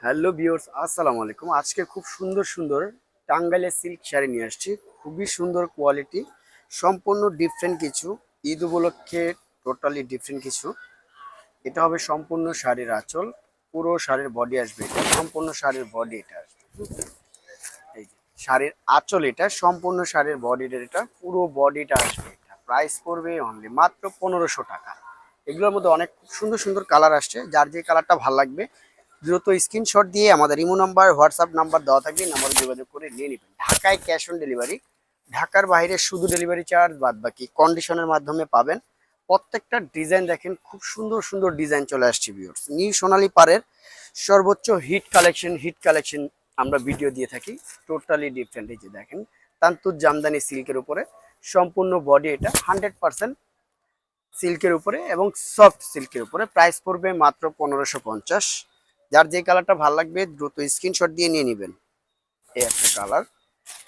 Hello viewers, আসসালামু আলাইকুম। আজকে খুব সুন্দর সুন্দর টাঙ্গাইলের সিল্ক শাড়ি নিয়ে আসছি। খুবই সুন্দর কোয়ালিটি, সম্পূর্ণ ডিফারেন্ট কিছু। ঈদ উপলক্ষে টোটালি ডিফারেন্ট কিছু। এটা হবে সম্পূর্ণ শাড়ির আঁচল, পুরো শাড়ির বডি আসবে এটা, সম্পূর্ণ শাড়ির বডি এটা আসবে। এই যে শাড়ির আঁচল, এটা সম্পূর্ণ শাড়ির বডিটা, এটা পুরো বডিটা আসবে। এটা প্রাইস পড়বে অনলি মাত্র 1500 টাকা। এগুলোর মধ্যে অনেক সুন্দর সুন্দর কালার আসছে, যার যে কালারটা ভালো লাগবে দ্রুত স্ক্রিনশট দিয়ে আমাদের ইমো নাম্বার, হোয়াটসঅ্যাপ নাম্বার দেওয়া থাকবে, নাম্বারে যোগাযোগ করে নিয়ে নেবেন। ঢাকায় ক্যাশ অন ডেলিভারি, ঢাকার বাইরে শুধু ডেলিভারি চার্জ বাদ বাকি কন্ডিশনের মাধ্যমে পাবেন। প্রত্যেকটা ডিজাইন দেখেন, খুব সুন্দর সুন্দর ডিজাইন চলে আসছে ভিউয়ার্স। নিউ সোনালী পাড়ের সর্বোচ্চ হিট কালেকশন আমরা ভিডিও দিয়ে থাকি, টোটালি ডিফারেন্ট। এই যে দেখেন, তান্তুর জামদানি সিল্কের উপরে সম্পূর্ণ বডি, এটা 100% সিল্কের উপরে এবং সফট সিল্কের উপরে। প্রাইস পড়বে মাত্র 1550। যার যে কালারটা ভালো লাগবে দ্রুত স্ক্রিনশট দিয়ে নিয়ে নেবেন। এই একটা কালার,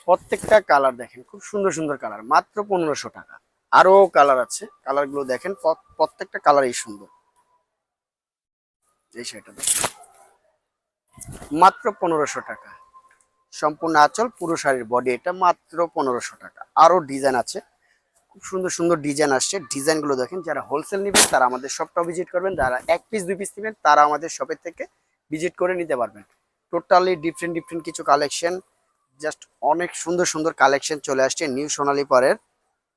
প্রত্যেকটা কালার দেখেন খুব সুন্দর সুন্দর কালার, মাত্র 1500 টাকা। আরো কালার আছে, কালারগুলো দেখেন, প্রত্যেকটা কালারই সুন্দর। এই শাড়িটা দেখেন, মাত্র 1500 টাকা। সম্পূর্ণ আঁচল, পুরো শাড়ির বডি, এটা মাত্র 1500 টাকা। আরো ডিজাইন আছে, খুব সুন্দর সুন্দর ডিজাইন আসছে। ডিজাইনগুলো দেখেন, যারা হোলসেল নেবেন তারা আমাদের শপটা ভিজিট করবেন, যারা এক পিস দুই পিস নেবেন তারা আমাদের শপের থেকে ভিজিট করে নিতে পারবেন। টোটালি ডিফারেন্ট ডিফারেন্ট কিছু কালেকশন, জাস্ট অনেক সুন্দর সুন্দর কালেকশন চলে আসছে নিউ সোনালী পাড়ের।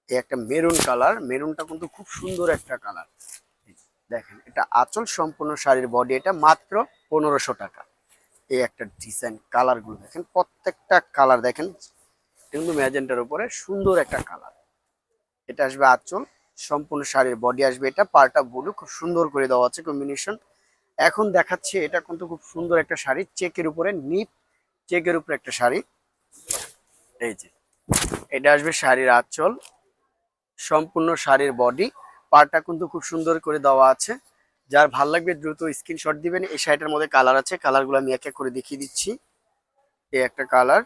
এই একটা মেরুন কালার, মেরুনটা কিন্তু খুব সুন্দর একটা কালার। দেখেন, এটা আঁচল, সম্পূর্ণ শাড়ির বডি, এটা মাত্র 1500 টাকা। এই একটা ডিজাইন, কালারগুলো দেখেন, প্রত্যেকটা কালার দেখেন, কিন্তু ম্যাজেন্টার উপরে সুন্দর একটা কালার। এটা আসবে আঁচল, সম্পূর্ণ শাড়ির বডি আসবে এটা, পাড়টা ব্লু, খুব সুন্দর করে দেওয়া আছে কম্বিনেশন। এখন দেখাচ্ছি এটা কিন্তু খুব সুন্দর একটা শাড়ি, চেকের উপরে, নিট চেকের উপরে একটা শাড়ি। এই যে এটা আসবে শাড়ির আঁচল, সম্পূর্ণ শাড়ির বডি, পাড়টা কিন্তু খুব সুন্দর করে দেওয়া আছে। যার ভাল লাগবে দ্রুত স্ক্রিনশট দিবেন। এই শাড়িটার মধ্যে কালার আছে, কালারগুলো আমি এক এক করে দেখিয়ে দিচ্ছি। এই একটা কালার,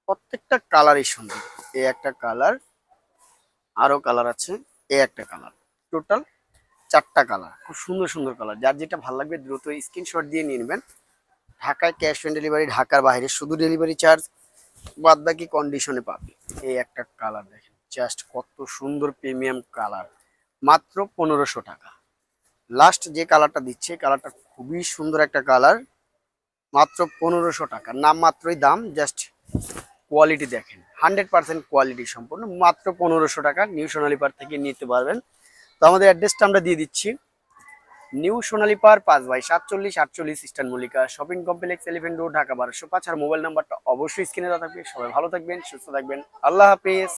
প্রত্যেকটা কালারই সুন্দর। এই একটা কালার, আরো কালার আছে, এই একটা কালার, টোটাল 4টা কালার, খুব সুন্দর সুন্দর কালার। যার যেটা ভালো লাগবে দ্রুত স্ক্রিনশট দিয়ে নিয়ে নেবেন। ঢাকায় ক্যাশ অন ডেলিভারি, ঢাকার বাইরে শুধু ডেলিভারি চার্জ বাদ বাকি কন্ডিশনে পাবে। এই একটা কালার দেখেন, জাস্ট কত সুন্দর প্রিমিয়াম কালার, মাত্র 1500 টাকা। লাস্ট যে কালারটা দিচ্ছে, কালারটা খুবই সুন্দর একটা কালার, মাত্র 1500 টাকা। নাম মাত্রই দাম, জাস্ট কোয়ালিটি দেখেন, 100% কোয়ালিটি সম্পূর্ণ, মাত্র 1500 টাকা। নিউ সোনালী পাড় থেকে নিতে পারবেন। তো আমাদের অ্যাড্রেসটা আমরা দিয়ে দিচ্ছি, নিউ সোনালী পাড় 5/47 eastern Mallika shopping complex, elephant road, Dhaka 1205। আর মোবাইল নাম্বারটা অবশ্যই স্ক্রিনে দেওয়া থাকবে। সবাই ভালো থাকবেন, সুস্থ থাকবেন, আল্লাহ হাফেজ।